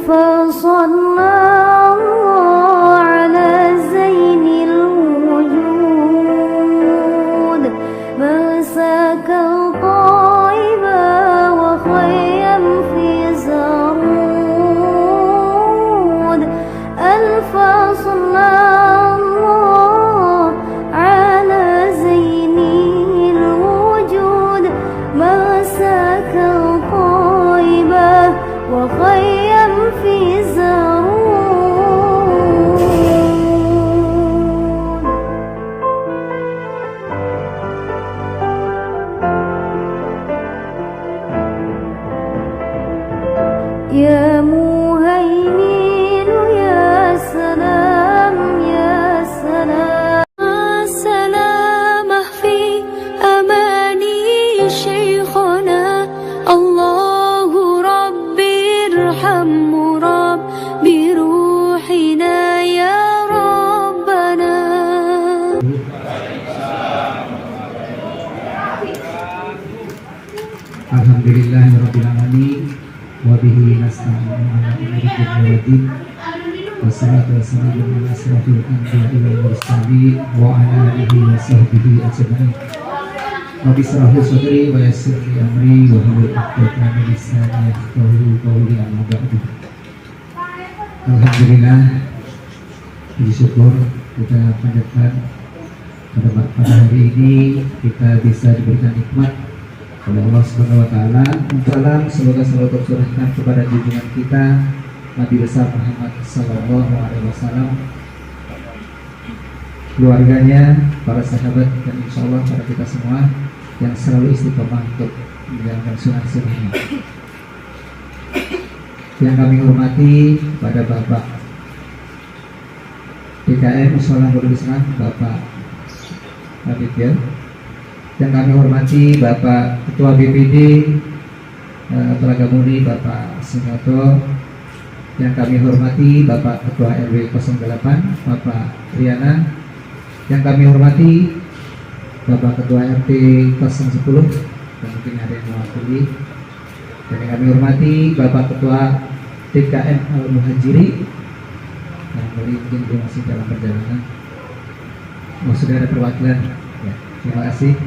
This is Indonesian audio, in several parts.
فصلى على زين الوجود مساك الطيبة وخيم في زرود ألف صلى الله على زين الوجود مساك الطيبة وخيم في زرود يا مهيمن يا سلام يا سلام سلامه في أماني شيخنا الله ربي ارحم ربي روحنا يا ربنا Alhamdulillahirabbil alamin wa bihi nasta'inu ala umuri dunya waddin wassalatu wassalamu ala asrofil anbiya'i wal mursalin wa ala alihi wa sahbihi ajma'in. Rabbi shrah li sadri wa yassir li amri wa hlul 'uqdatam min lisani yafqahu qawli amma ba'du. Alhamdulillah, puji syukur kita panjatkan pada hari ini kita bisa diberikan nikmat oleh Allah Subhanahu wa taala. Salam semoga selalu tercurahkan kepada junjungan kita Nabi besar Muhammad sallallahu alaihi wasallam, keluarganya, para sahabat, dan insya Allah para kita semua yang selalu istiqomah untuk menjalankan sunnah-sunnahnya. Yang kami hormati pada Bapak DKM Mushola Nurul Islam, Bapak Raditya. Yang kami hormati Bapak Ketua BPD Telaga Murni, Bapak Sinato. Yang kami hormati Bapak Ketua RW 08, Bapak Riana. Yang kami hormati Bapak Ketua RT 010, dan mungkin ada yang mewakili. Dan yang kami hormati Bapak Ketua TKM Al-Muhajiri, yang mungkin masih dalam perjalanan. Sudah ada perwakilan, ya, terima kasih.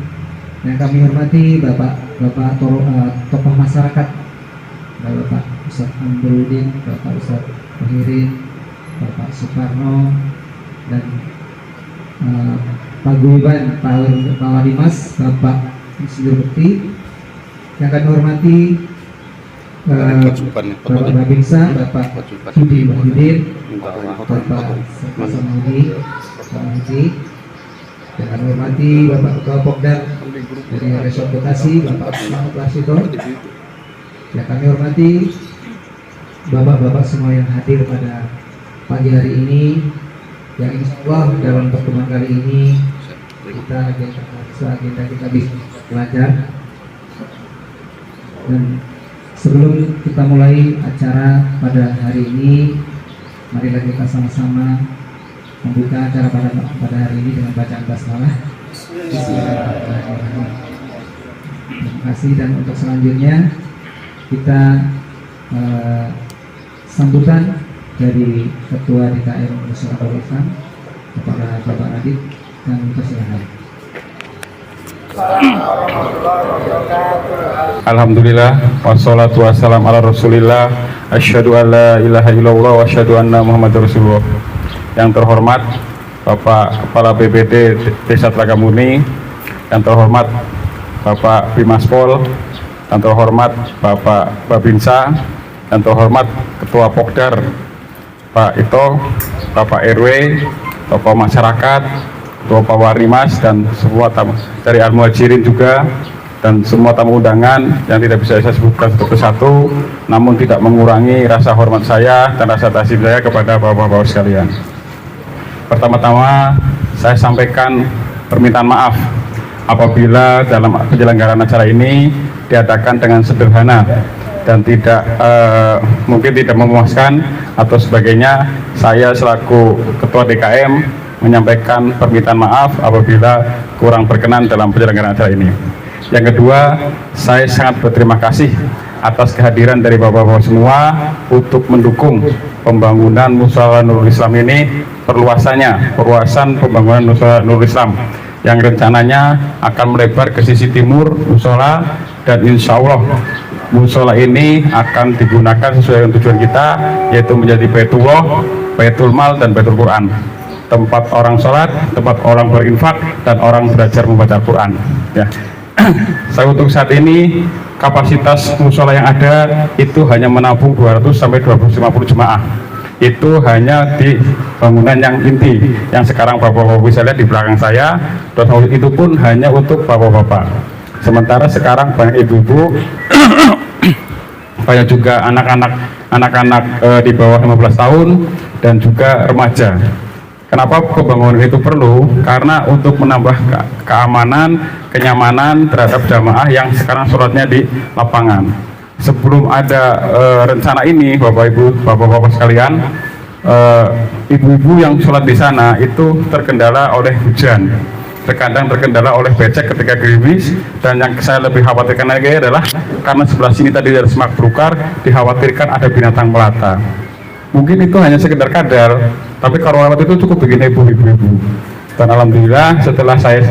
Yang kami hormati Bapak tokoh masyarakat, Bapak Ustaz Amrudin, Bapak Ustaz Muhirin, Bapak Soekarno, dan Pak Guyban, Pak Wadimas, Bapak Insinyur Bekti. Yang kami hormati Bapak Babinsa, Bapak Sudi Muhyiddin, Bapak Sasamudi, Bapak Haji. Yang kami hormati Bapak Ketua Pokdam dari Resort Bekasi, Bapak Selamat Lasito. Yang kami hormati bapak-bapak semua yang hadir pada pagi hari ini, yang insya Allah dalam pertemuan kali ini agenda kita bisa belajar. Dan sebelum kita mulai acara pada hari ini, marilah kita sama-sama membuka acara pada hari ini dengan bacaan basmalah. Bismillahirrahmanirrahim. Terima kasih. Dan untuk selanjutnya kita sambutan dari Ketua DKM Mushola Nurul Islam kepada Bapak Radit, dan persilakan. Alhamdulillah, wassalatu wassalam ala rasulillah, asyhadu an la ilaha illallah wa asyhadu anna muhammadar rasulullah. Yang terhormat Bapak Kepala BPD Desa Telaga Murni, yang terhormat Bapak Bimaspol, yang terhormat Bapak Babinsa, yang terhormat Ketua Pokdar Pak Ito, Bapak RW, tokoh masyarakat, Ketua Pak Warimas, dan semua tamu dari Al-Muhajirin juga, dan semua tamu undangan yang tidak bisa saya sebutkan satu persatu, namun tidak mengurangi rasa hormat saya dan rasa ta'zim saya kepada bapak-bapak sekalian. Pertama-tama saya sampaikan permintaan maaf apabila dalam penyelenggaraan acara ini diadakan dengan sederhana dan tidak mungkin tidak memuaskan atau sebagainya. Saya selaku Ketua DKM menyampaikan permintaan maaf apabila kurang berkenan dalam penyelenggaraan acara ini. Yang kedua, saya sangat berterima kasih atas kehadiran dari Bapak-Bapak semua untuk mendukung pembangunan Mushola Nurul Islam ini, perluasan pembangunan Mushola Nurul Islam yang rencananya akan melebar ke sisi timur mushola, dan insya Allah mushola ini akan digunakan sesuai dengan tujuan kita, yaitu menjadi Baitullah, Baitul Mal, dan Baitul Quran, tempat orang sholat, tempat orang berinfak, dan orang belajar membaca Quran. Ya. Saya untuk saat ini kapasitas mushola yang ada itu hanya menampung 200 sampai 250 jemaah. Itu hanya di bangunan yang inti yang sekarang Bapak-Bapak bisa lihat di belakang saya, dan itu pun hanya untuk Bapak-Bapak. Sementara sekarang banyak ibu-ibu banyak juga anak-anak di bawah 15 tahun dan juga remaja. Kenapa pembangunan itu perlu? Karena untuk menambah keamanan, kenyamanan terhadap jamaah yang sekarang sholatnya di lapangan. Sebelum ada rencana ini, Bapak-Bapak sekalian, ibu-ibu yang sholat di sana itu terkendala oleh hujan, terkadang terkendala oleh becek ketika gerimis, dan yang saya lebih khawatirkan lagi adalah karena sebelah sini tadi ada semak belukar, dikhawatirkan ada binatang melata. Mungkin itu hanya sekedar kadar, tapi kalau lewat itu cukup bikin ibu-ibu. Dan alhamdulillah setelah saya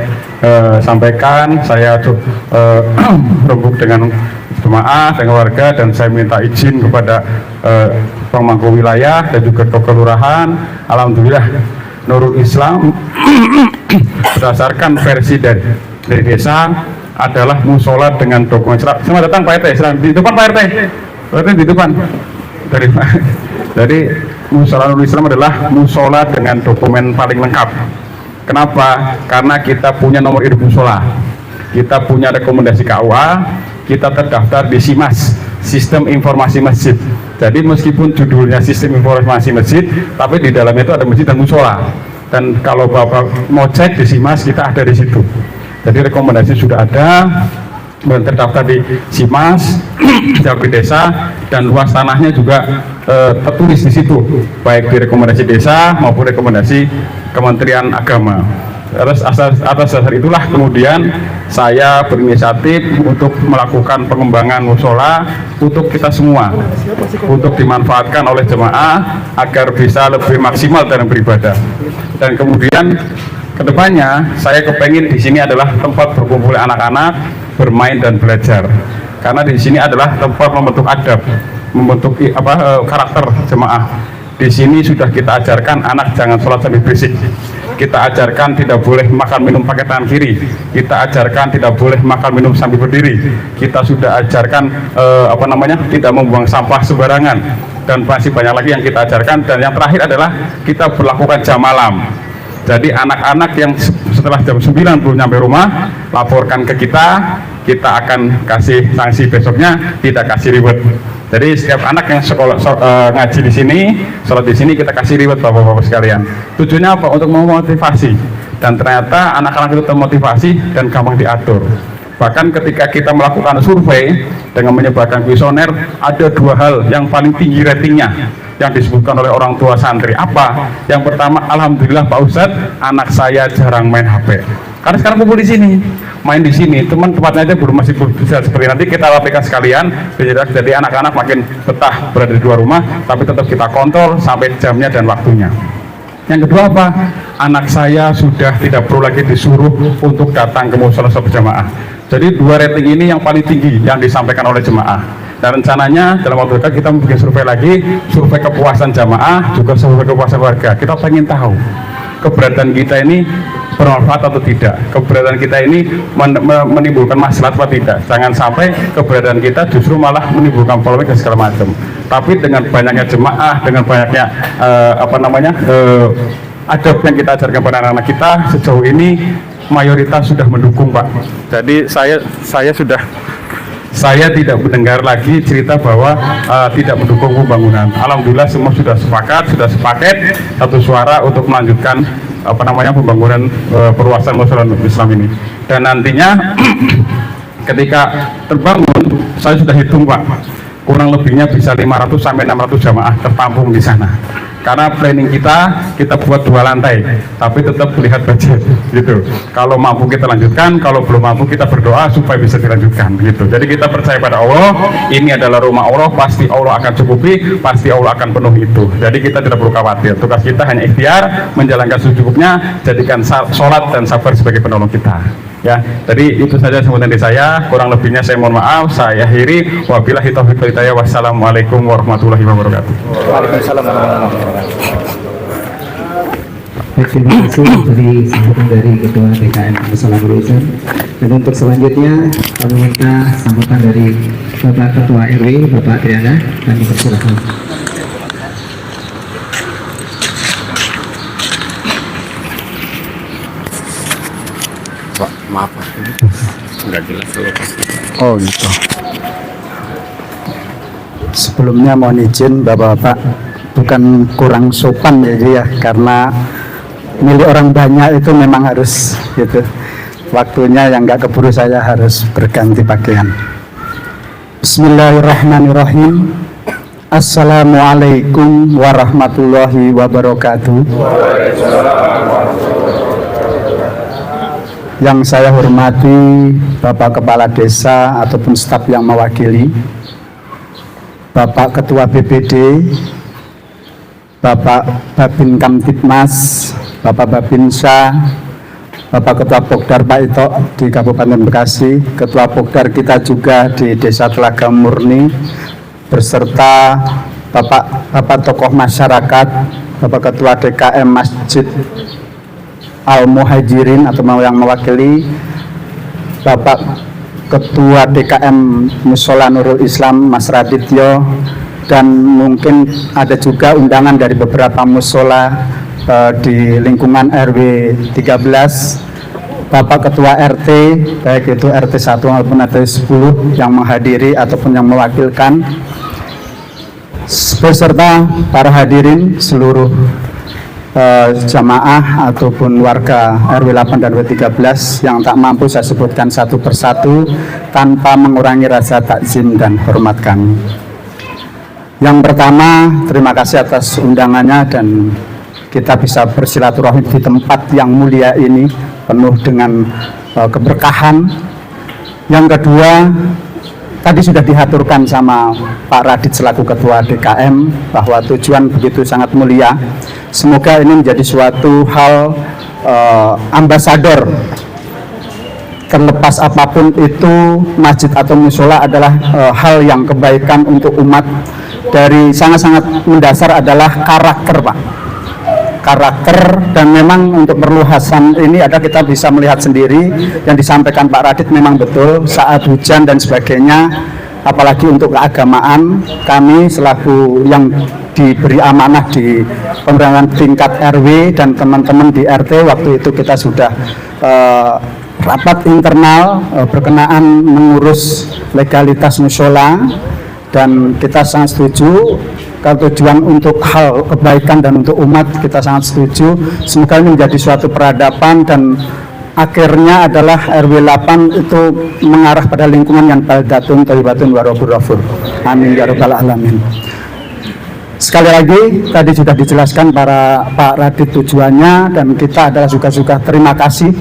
sampaikan, saya rembuk dengan jemaah, dengan warga, dan saya minta izin kepada pemangku wilayah dan juga ke kelurahan. Alhamdulillah Nurul Islam berdasarkan versi dari desa adalah mushola dengan dokumen. Selamat datang Pak RT, di depan Pak RT. Pak RT di depan. Jadi mushola Nurul Islam adalah mushola dengan dokumen paling lengkap. Kenapa? Karena kita punya nomor induk mushola, kita punya rekomendasi KUA, kita terdaftar di SIMAS, Sistem Informasi Masjid. Jadi meskipun judulnya Sistem Informasi Masjid, tapi di dalamnya itu ada masjid dan mushola. Dan kalau Bapak mau cek di SIMAS, kita ada di situ. Jadi rekomendasi sudah ada, dan terdaftar di SIMAS, di desa, dan luas tanahnya juga tertulis di situ, baik di rekomendasi desa maupun rekomendasi Kementerian Agama. Atas dasar itulah kemudian saya berinisiatif untuk melakukan pengembangan mushola untuk kita semua, untuk dimanfaatkan oleh jemaah agar bisa lebih maksimal dalam beribadah. Dan kemudian kedepannya saya kepengen di sini adalah tempat berkumpul anak-anak, bermain dan belajar. Karena di sini adalah tempat membentuk adab, membentuk karakter jemaah. Di sini sudah kita ajarkan anak jangan sholat sambil berisik. Kita ajarkan tidak boleh makan minum pakai tangan kiri. Kita ajarkan tidak boleh makan minum sambil berdiri. Kita sudah ajarkan tidak membuang sampah sembarangan, dan masih banyak lagi yang kita ajarkan. Dan yang terakhir adalah kita berlakukan jam malam. Jadi anak-anak yang setelah jam 9 belum nyampe rumah, laporkan ke kita akan kasih sanksi besoknya, tidak kasih reward. Jadi setiap anak yang ngaji di sini, sholat di sini, kita kasih reward Bapak-Bapak sekalian. Tujuannya apa? Untuk memotivasi. Dan ternyata anak-anak itu termotivasi dan gampang diatur. Bahkan ketika kita melakukan survei dengan menyebarkan kuesioner, ada 2 hal yang paling tinggi ratingnya yang disebutkan oleh orang tua santri. Apa? Yang pertama, alhamdulillah Pak Ustadz, anak saya jarang main HP. Karena sekarang kumpul di sini, main di sini, teman tempatnya aja masih bisa seperti nanti kita rapikan sekalian. Jadi anak-anak makin betah berada di luar rumah, tapi tetap kita kontrol sampai jamnya dan waktunya. Yang kedua apa? Anak saya sudah tidak perlu lagi disuruh untuk datang ke mushola berjamaah. Jadi 2 rating ini yang paling tinggi yang disampaikan oleh jemaah. Dan rencananya dalam waktu dekat kita membuat survei lagi, survei kepuasan jamaah, juga survei kepuasan warga. Kita pengen tahu keberadaan kita ini bermanfaat atau tidak, keberadaan kita ini menimbulkan masalah atau tidak. Jangan sampai keberadaan kita justru malah menimbulkan polemik dan segala macam. Tapi dengan banyaknya jemaah, dengan banyaknya adab yang kita ajarkan pada anak-anak kita, sejauh ini mayoritas sudah mendukung Pak. Jadi saya tidak mendengar lagi cerita bahwa tidak mendukung pembangunan. Alhamdulillah semua sudah sepaket satu suara untuk melanjutkan pembangunan perluasan mushola Islam ini. Dan nantinya ketika terbangun, saya sudah hitung Pak, kurang lebihnya bisa 500 sampai 600 jamaah tertampung di sana. Karena planning kita buat 2 lantai, tapi tetap lihat budget gitu. Kalau mampu kita lanjutkan, kalau belum mampu kita berdoa supaya bisa dilanjutkan gitu. Jadi kita percaya pada Allah, ini adalah rumah Allah, pasti Allah akan cukupi, pasti Allah akan penuhi itu. Jadi kita tidak perlu khawatir. Tugas kita hanya ikhtiar, menjalankan secukupnya, jadikan sholat dan sabar sebagai penolong kita. Ya, jadi itu saja sambutan dari saya. Kurang lebihnya saya mohon maaf. Saya akhiri. Wabillahi taufiq wal hidayah. Wassalamualaikum warahmatullahi wabarakatuh. Waalaikumsalam warahmatullahi wabarakatuh. Baik, terima kasih dari sambutan dari Ketua DKM Mushola Nurul Islam. Dan untuk selanjutnya kami minta sambutan dari Bapak Ketua RW, Bapak Triana. Kami persilakan. Maaf, nggak jelas. Oh gitu. Sebelumnya mohon izin Bapak-bapak, bukan kurang sopan ya, karena milik orang banyak itu memang harus gitu. Waktunya yang nggak keburu, saya harus berganti pakaian. Bismillahirrahmanirrahim. Assalamualaikum warahmatullahi wabarakatuh. Yang saya hormati Bapak Kepala Desa ataupun staf yang mewakili, Bapak Ketua BPD, Bapak Babin Kamtibmas, Bapak Babinsa, Bapak Ketua Pokdar Pak Ito di Kabupaten Bekasi, Ketua Pokdar kita juga di Desa Telaga Murni, beserta Bapak tokoh masyarakat, Bapak Ketua DKM Masjid Al-Muhajirin atau yang mewakili, Bapak Ketua DKM Mushola Nurul Islam Mas Radityo, dan mungkin ada juga undangan dari beberapa mushola di lingkungan RW 13, Bapak Ketua RT, baik itu RT 1 maupun RT 10 yang menghadiri ataupun yang mewakilkan, beserta para hadirin seluruh jamaah ataupun warga RW 8 dan RW 13 yang tak mampu saya sebutkan satu persatu tanpa mengurangi rasa takzim dan hormat kami. Yang pertama, terima kasih atas undangannya dan kita bisa bersilaturahmi di tempat yang mulia ini penuh dengan keberkahan. Yang kedua, tadi sudah diaturkan sama Pak Radit selaku Ketua DKM bahwa tujuan begitu sangat mulia. Semoga ini menjadi suatu hal ambasador. Terlepas apapun itu, masjid atau mushola adalah hal yang kebaikan untuk umat. Dari sangat-sangat mendasar adalah karakter, Pak. Karakter, dan memang untuk perluasan ini ada, kita bisa melihat sendiri yang disampaikan Pak Radit memang betul saat hujan dan sebagainya. Apalagi untuk keagamaan, kami selaku yang diberi amanah di pemerintahan tingkat RW dan teman-teman di RT, waktu itu kita sudah rapat internal berkenaan mengurus legalitas mushola, dan kita sangat setuju kalau tujuan untuk hal kebaikan dan untuk umat, kita sangat setuju. Semoga ini menjadi suatu peradaban dan akhirnya adalah RW 8 itu mengarah pada lingkungan yang baldatun thayyibatun wa rabbur ghafur. Amin ya rabbal alamin. Sekali lagi tadi sudah dijelaskan para Pak Radit tujuannya, dan kita adalah juga terima kasih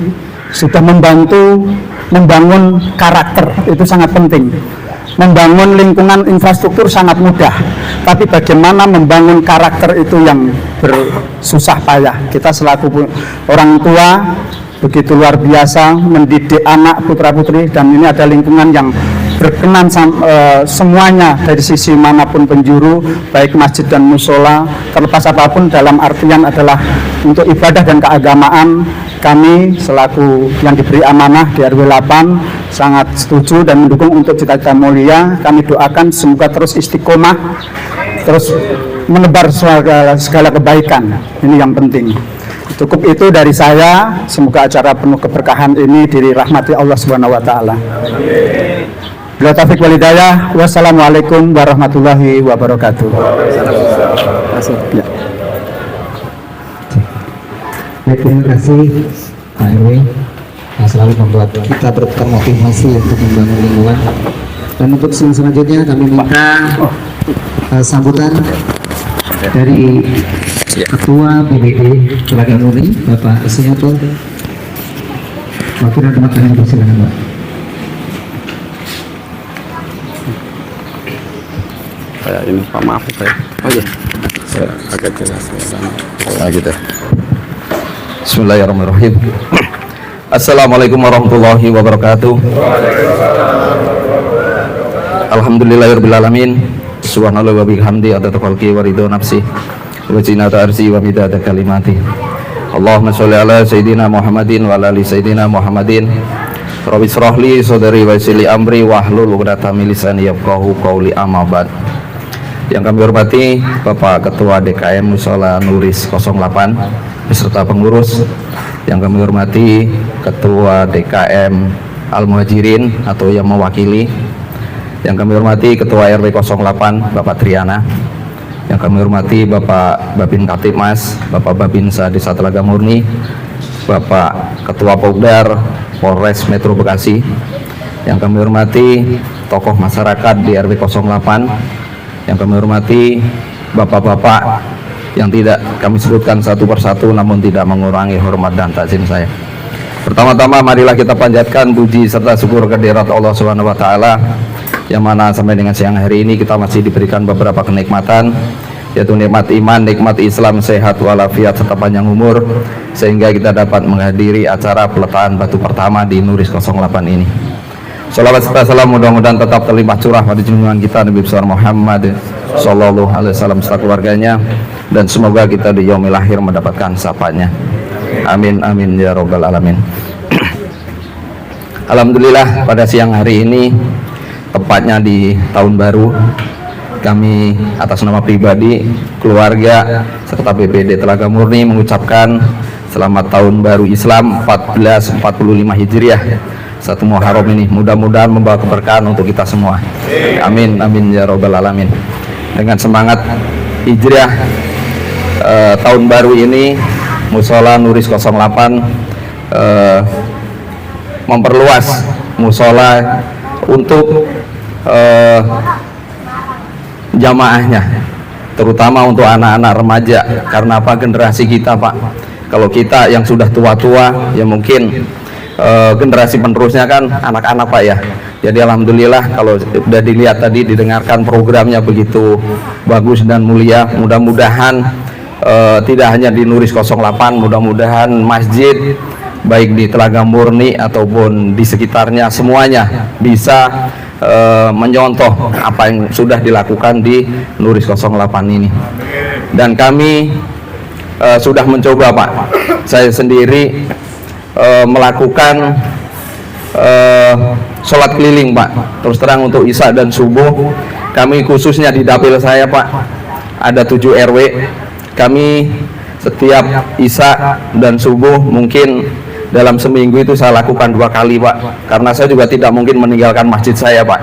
sudah membantu membangun karakter. Itu sangat penting. Membangun lingkungan infrastruktur sangat mudah, tapi bagaimana membangun karakter itu yang bersusah payah. Kita selaku orang tua begitu luar biasa mendidik anak putra-putri, dan ini ada lingkungan yang berkenan semuanya dari sisi manapun penjuru, baik masjid dan mushola, terlepas apapun dalam artian adalah untuk ibadah dan keagamaan. Kami selaku yang diberi amanah di RW 8 sangat setuju dan mendukung untuk cita-cita mulia. Kami doakan semoga terus istiqomah, terus menebar segala kebaikan. Ini yang penting. Cukup itu dari saya. Semoga acara penuh keberkahan ini dirahmati Allah Subhanahu wa taala. Bila taufiq wal hidayah. Wassalamualaikum warahmatullahi wabarakatuh. Ya. Baik, terima kasih Pak RW yang selalu membuat kita termotivasi untuk membangun lingkungan. Dan untuk selanjutnya kami minta sambutan dari Ketua BPD Telaga Murni, Bapak Senyato. Waktu dan tempat kami persilakan, Pak. Saya ini Pak, maaf saya. Oh iya. Saya agak jelas. Nah, gitu. Bismillahirrahmanirrahim. Assalamualaikum warahmatullahi wabarakatuh. Alhamdulillahirabbil alamin. Subhanallah wa bihamdi adada khalqi wa ridha nafsi wa zinata arsi wa midada kalimati. Allahumma sholli ala sayyidina Muhammadin wa ala ali sayyidina Muhammadin. Rabbi shrah li sadri wa yassir li amri wahlul 'uqdatam min lisani yafqahu qawli, amma ba'd. Yang kami hormati Bapak Ketua DKM Mushola Nuris 08 beserta pengurus. Yang kami hormati Ketua DKM Al-Muhajirin atau yang mewakili. Yang kami hormati Ketua RW 08 Bapak Triana. Yang kami hormati Bapak Babin Kaptipmas, Bapak Babinsa Desa Telaga Murni, Bapak Ketua Pogdar Polres Metro Bekasi. Yang kami hormati tokoh masyarakat di RW 08. Yang kami hormati bapak-bapak yang tidak kami sebutkan satu persatu namun tidak mengurangi hormat dan takzim saya. Pertama-tama marilah kita panjatkan puji serta syukur kehadirat Allah Subhanahu wa taala, yang mana sampai dengan siang hari ini kita masih diberikan beberapa kenikmatan, yaitu nikmat iman, nikmat Islam, sehat walafiat serta panjang umur, sehingga kita dapat menghadiri acara peletaan batu pertama di Nuris 08 ini. Salawat serta salam mudah-mudahan tetap terlimpah curah pada junjungan kita Nabi besar Muhammad sallallahu alaihi wasallam serta keluarganya, dan semoga kita di yaumil akhir mendapatkan syafaatnya. Amin amin ya rabbal alamin. Alhamdulillah pada siang hari ini, tepatnya di tahun baru, kami atas nama pribadi, keluarga serta BPD Telaga Murni mengucapkan selamat tahun baru Islam 1445 Hijriah. Satu Muharram ini mudah-mudahan membawa keberkahan untuk kita semua. Amin amin ya rabbal alamin. Dengan semangat Hijriah tahun baru ini, Mushola Nuris 08 memperluas mushola untuk jamaahnya, terutama untuk anak-anak remaja. Karena apa? Generasi kita, Pak, kalau kita yang sudah tua-tua ya mungkin generasi penerusnya kan anak-anak, Pak, ya. Jadi alhamdulillah kalau sudah dilihat tadi, didengarkan programnya begitu bagus dan mulia. Mudah-mudahan tidak hanya di Nuris 08, mudah-mudahan masjid baik di Telaga Murni ataupun di sekitarnya semuanya bisa menyontoh apa yang sudah dilakukan di Nuris 08 ini. Dan kami sudah mencoba, Pak, saya sendiri melakukan sholat keliling, Pak. Terus terang untuk Isya dan subuh, kami khususnya di dapil saya, Pak, ada 7 RW. Kami setiap Isya dan subuh mungkin dalam seminggu itu saya lakukan 2 kali, Pak, karena saya juga tidak mungkin meninggalkan masjid saya, Pak.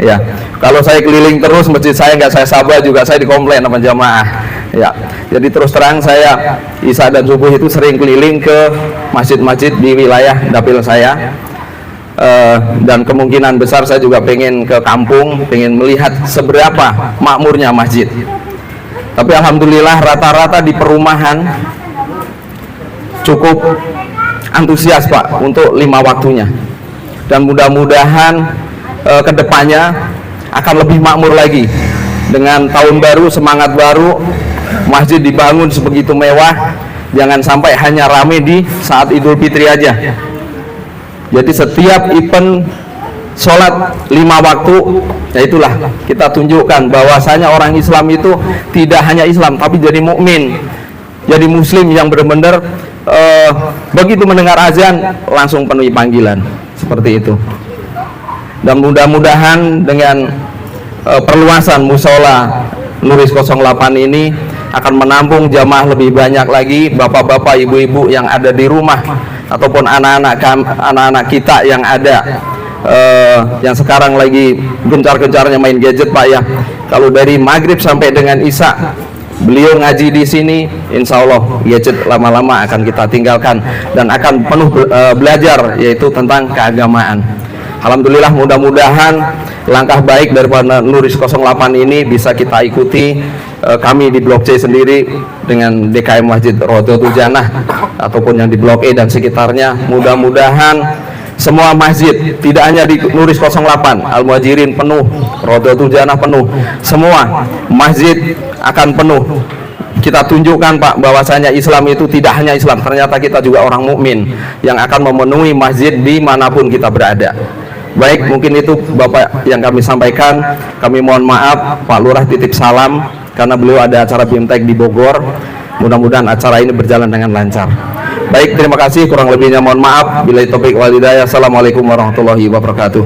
Ya, kalau saya keliling terus masjid saya nggak saya sabar juga saya dikomplain sama jamaah. Ya, jadi terus terang saya Isya dan subuh itu sering keliling ke masjid-masjid di wilayah dapil saya. Dan kemungkinan besar saya juga pengen ke kampung, pengen melihat seberapa makmurnya masjid. Tapi alhamdulillah rata-rata di perumahan cukup antusias, Pak, untuk 5 waktunya. Dan mudah-mudahan kedepannya akan lebih makmur lagi. Dengan tahun baru, semangat baru, masjid dibangun sebegitu mewah. Jangan sampai hanya rame di saat Idul Fitri aja. Jadi setiap event sholat 5 waktu, ya itulah kita tunjukkan bahwasanya orang Islam itu tidak hanya Islam tapi jadi mukmin, jadi muslim yang benar-benar begitu mendengar azan langsung penuhi panggilan, seperti itu. Dan mudah-mudahan dengan perluasan mushola Nuris 08 ini akan menampung jamaah lebih banyak lagi, bapak-bapak, ibu-ibu yang ada di rumah ataupun anak-anak kita yang ada yang sekarang lagi gencar-gencarnya main gadget, Pak, ya. Kalau dari maghrib sampai dengan Isya beliau ngaji di sini, insya Allah gadget lama-lama akan kita tinggalkan dan akan penuh belajar, yaitu tentang keagamaan. Alhamdulillah, mudah-mudahan langkah baik daripada Nuris 08 ini bisa kita ikuti. Kami di Blok C sendiri dengan DKM Masjid Rodotul Jannah ataupun yang di Blok E dan sekitarnya, mudah-mudahan semua masjid, tidak hanya di Nuris 08, Al-Muhajirin penuh, Rodotul Jannah penuh, semua masjid akan penuh. Kita tunjukkan Pak bahwasanya Islam itu tidak hanya Islam, ternyata kita juga orang mukmin yang akan memenuhi masjid dimanapun kita berada. Baik, mungkin itu Bapak yang kami sampaikan. Kami mohon maaf, Pak Lurah titip salam karena beliau ada acara BIMTEK di Bogor. Mudah-mudahan acara ini berjalan dengan lancar. Baik, terima kasih, kurang lebihnya mohon maaf. Billahi taufiq wal hidayah. Assalamualaikum warahmatullahi wabarakatuh.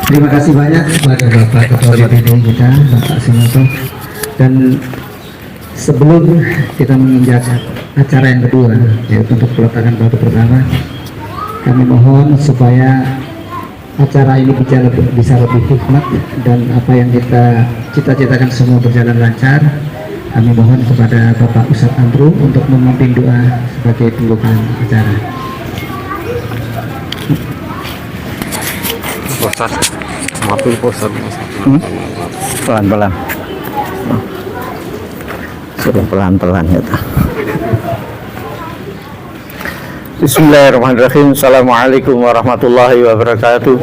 Terima kasih banyak kepada Bapak Ketua BPD kita, Bapak Sinoto. Dan sebelum kita menginjak acara yang kedua, yaitu untuk peletakan batu pertama, kami mohon supaya acara ini bisa lebih hikmat dan apa yang kita cita-citakan semua berjalan lancar. Kami mohon kepada Bapak Ustadz Andrew untuk memimpin doa sebagai pembukaan acara. Pelan-pelan. Suruh pelan-pelan ya. Bismillahirrahmanirrahim. Assalamualaikum warahmatullahi wabarakatuh.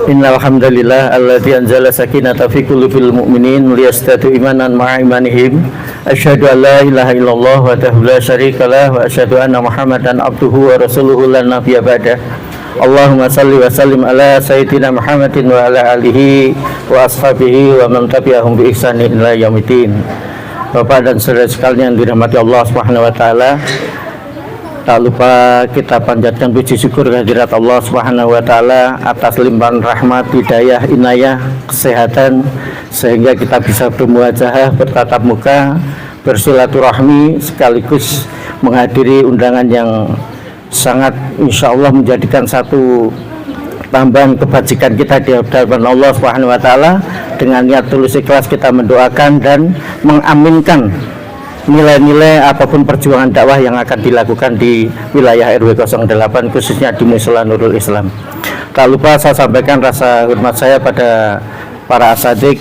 Innal hamdalillah alladzi anzala sakinata fi qulubil mu'minin liyastatu imanan ma'a imanihim. Asyhadu an la ilaha illallah wahdahu la syarikalah wa asyhadu anna Muhammadan abduhu wa rasuluhu la nabiyya ba'dah. Allahumma salli wa sallim ala sayyidina Muhammadin wa ala alihi wa ashabihi wa man tabi'ahum bi ihsanin ila yaumil. Bapak dan saudara sekalian dirahmati Allah Subhanahu wa taala, tak lupa kita panjatkan puji syukur kehadirat Allah Subhanahu wa taala atas limpahan rahmat, hidayah, inayah, kesehatan sehingga kita bisa bermuajahah, bertatap muka, bersilaturahmi sekaligus menghadiri undangan yang sangat insya Allah menjadikan satu tambahan kebajikan kita di hadapan Allah Subhanahu wa taala. Dengan niat tulus ikhlas kita mendoakan dan mengaminkan nilai-nilai apapun perjuangan dakwah yang akan dilakukan di wilayah RW 08 khususnya di Mushola Nurul Islam. Tak lupa saya sampaikan rasa hormat saya pada para asadik,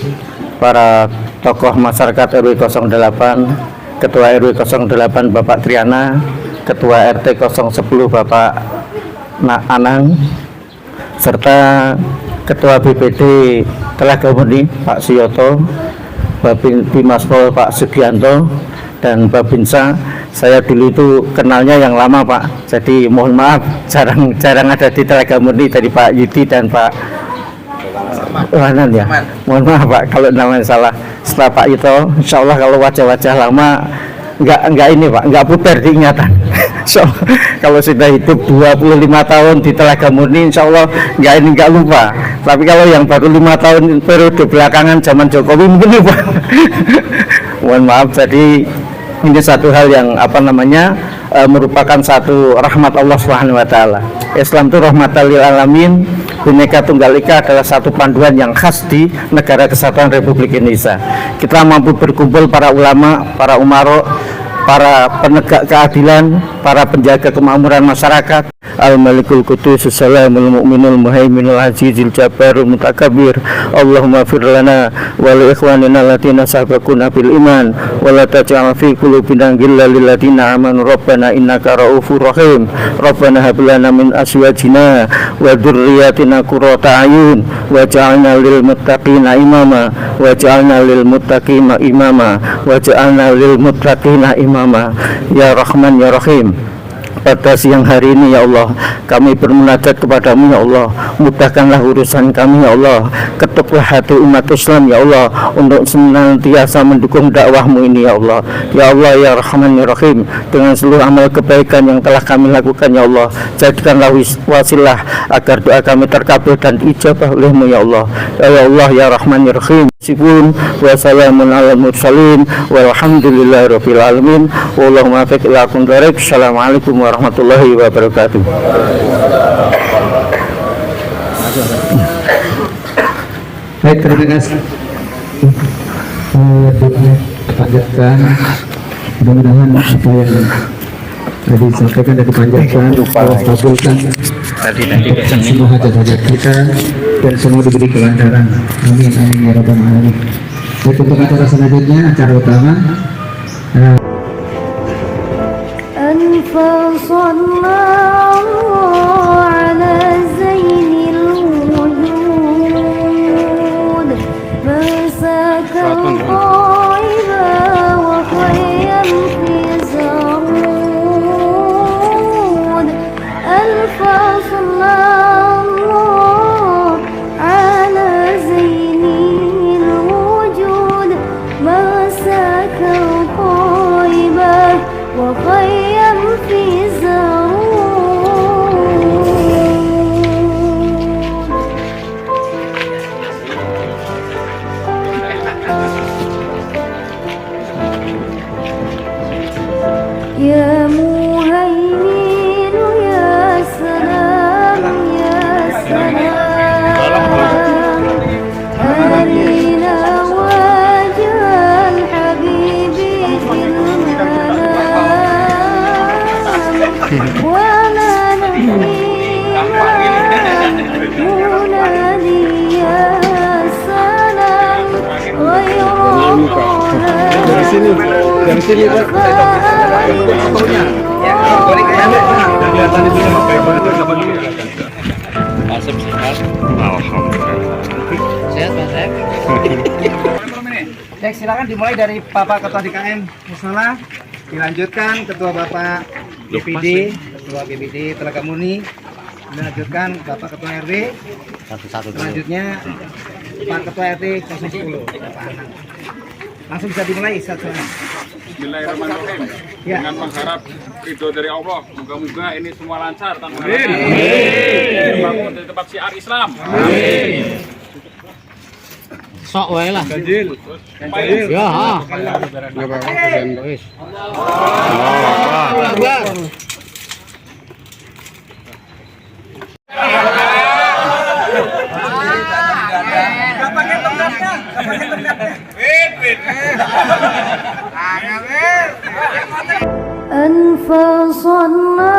para tokoh masyarakat RW 08, Ketua RW 08 Bapak Triana, Ketua RT 010 Bapak Anang, serta Ketua BPD Telaga Murni Pak Siyoto, Bimaspol Pak Sugianto, dan Babinsa. Saya dulu itu kenalnya yang lama Pak, jadi mohon maaf jarang ada di Telaga Murni dari Pak Yudi dan Pak Wanan ya. Mohon maaf Pak kalau namanya salah. Setelah Pak Ito, insya Allah kalau wajah-wajah lama enggak ini Pak, enggak pudar diingatan. So, kalau sudah hidup 25 tahun di Telaga Murni, insya Allah enggak lupa. Tapi kalau yang baru 5 tahun periode belakangan zaman Jokowi mungkin lupa. Mohon maaf, jadi ini satu hal yang merupakan satu rahmat Allah Subhanahu wa taala. Islam itu rahmatan lil alamin. Bhinneka Tunggal Ika adalah satu panduan yang khas di Negara Kesatuan Republik Indonesia. Kita mampu berkumpul para ulama, para umaro, para penegak keadilan, para penjaga kemakmuran masyarakat. Al-Malikul Qudus, Salamul Mu'minul Muhaiminul Azizil Jabbarul Mutakabbir. Allahumma fir lana wa li ikhwanina alladziina sabaquna bil iman wa la taj'al fi qulubina ghillan lil ladziina amanu rabbana innaka ra'ufur rahim. Rabbana hab lana min azwajina wa dzurriyyatina qurrata a'yun waj'alna lil muttaqina imama waj'alna lil muttaqina imama waj'alna lil muttaqina imama. Ya Rahman ya Rahim, pada siang hari ini ya Allah, kami bermunajat kepadamu ya Allah, mudahkanlah urusan kami ya Allah, ketuklah hati umat Islam ya Allah untuk senantiasa mendukung dakwahmu ini ya Allah. Ya Allah ya Rahman ya Rahim, dengan seluruh amal kebaikan yang telah kami lakukan ya Allah, jadikanlah wasilah agar doa kami terkabul dan ijabah olehmu ya Allah. Ya Allah ya Rahman ya Rahim. Wassalamun ala mursalin walhamdulillahirabbil alamin. Wallahumma fiq ila aqwamit thariq. Assalamualaikum warahmatullahi wabarakatuh. Baik, terima kasih. Doa panjatkan, mudah-mudahan apa yang tadi disampaikan dan dipanjatkan, Allah kabulkan semua hajat-hajat kita dan semua diberi kelancaran. Amin amin ya rabbal alamin. Baik, untuk acara selanjutnya, acara utama أنفصلنا على زين الوجود مساك الطيبة وخيا في زرود أنفصلنا على زين الوجود مساك الطيبة وخيا في زرود يا مهيمن يا سلام يا سلام أرنا وجه الحبيب في المنام ولا منادي يا سلام غير Baik, silakan dimulai dari Bapak Ketua DKM Musola, dilanjutkan Ketua Bapak BPD, Ketua BPD Telaga Murni, dilanjutkan Bapak Ketua RW, selanjutnya Pak Ketua RT 010, Bapak Anang. Langsung bisa dimulai, satu-satu. Bismillahirrahmanirrahim. Ya. Dengan mengharap ridho dari Allah, moga-moga ini semua lancar tanpa terbangun dari tempat syiar Islam. Amin. Sok wae lah. Ganjil. Ya, ha. Wis. أنفصلنا